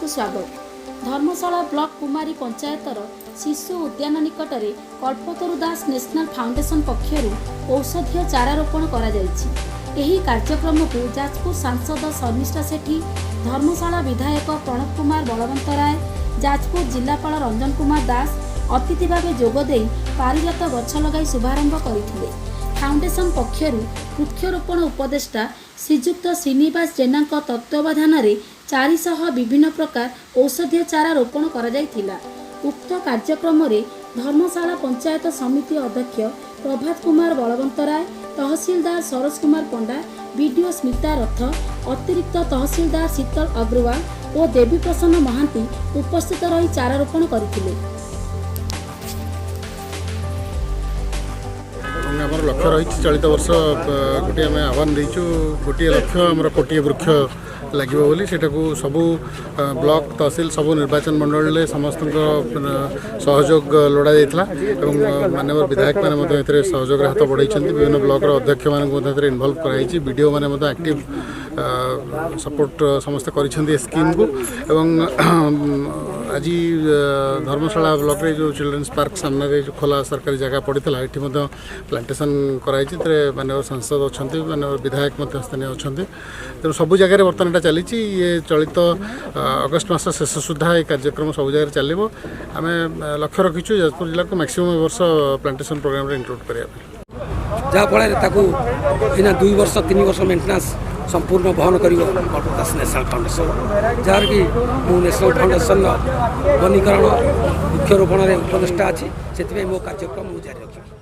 को स्वागत। धर्मशाला ब्लॉक कुमारी पंचायतर शिशु उद्यान निकटरे कल्पतरु दास नेशनल फाउंडेशन पक्षर औषधीय चारा रोपण करा जायछि। एही कार्यक्रम को जाजपुर सांसद शर्मिष्ठा सेठी, धर्मशाला विधायक प्रणव कुमार बलवंत राय, जाजपुर जिलापाल रंजन कुमार दास अतिथि भाव जोगदे पारिजात गछ लगाई शुभारंभ करथिले। फाउंडेशन पक्षर वृक्षरोपण उपदेष्टा श्रीजुक्त श्रीनिवास जेना तत्वावधान 400 विभिन्न प्रकार औषधीय चारा रोपण करा जायथिला। उक्त कार्यक्रम में धर्मशाला पंचायत समिति अध्यक्ष प्रभात कुमार बलवंत राय, तहसीलदार सरोज कुमार पंडा, बीडीओ स्मिता रथ, अतिरिक्त तहसीलदार शीतल अग्रवाल और देवी प्रसन्न महांती उपस्थित रही चारा रोपण करथिले। आमर लक्ष्य रही चलित वर्ष गोटे आम आह्वान देचु गोटे लक्ष्य आमर कोटी वृक्ष लगे बोली से सबू ब्लॉक तहसील सबू निर्वाचन मंडल समस्त सहयोग लोड़ा जाता मानव विधायक मैंने सहयोग हाथ बढ़ाई विभिन्न ब्लॉक अध्यक्ष मानक इनवल्व कराई वीडियो मैंने एक्टिव सपोर्ट समस्त कर स्कीम को एवं आज धर्मशाला ब्लॉक रे जो चिल्ड्रेन्स पार्क सामने जो खोला सरकारी जगह पड़ता है ये प्लांटेसन कराई मानव सांसद अच्छा मानव विधायक स्थानीय अच्छा तेणु सबू जगह बर्तमान चली ये चलित अगस्ट मास शेष सुधा ये कार्यक्रम सब जगह चलो आम लक्ष्य रखीचु जाजपुर जिला को मैक्सिमम वर्ष प्लांटेसन प्रोग्राम इंक्लूड करने जहाँफल 2 वर्ष 3 वर्ष मेन्टेनान्स संपूर्ण बहन कर नेशनल फाउंडेशन जार कि नेशनल फाउंडेशन वनीकरण वृक्षरोपण उपदेष्टा अच्छी से मो कार्यक्रम जारी रखी।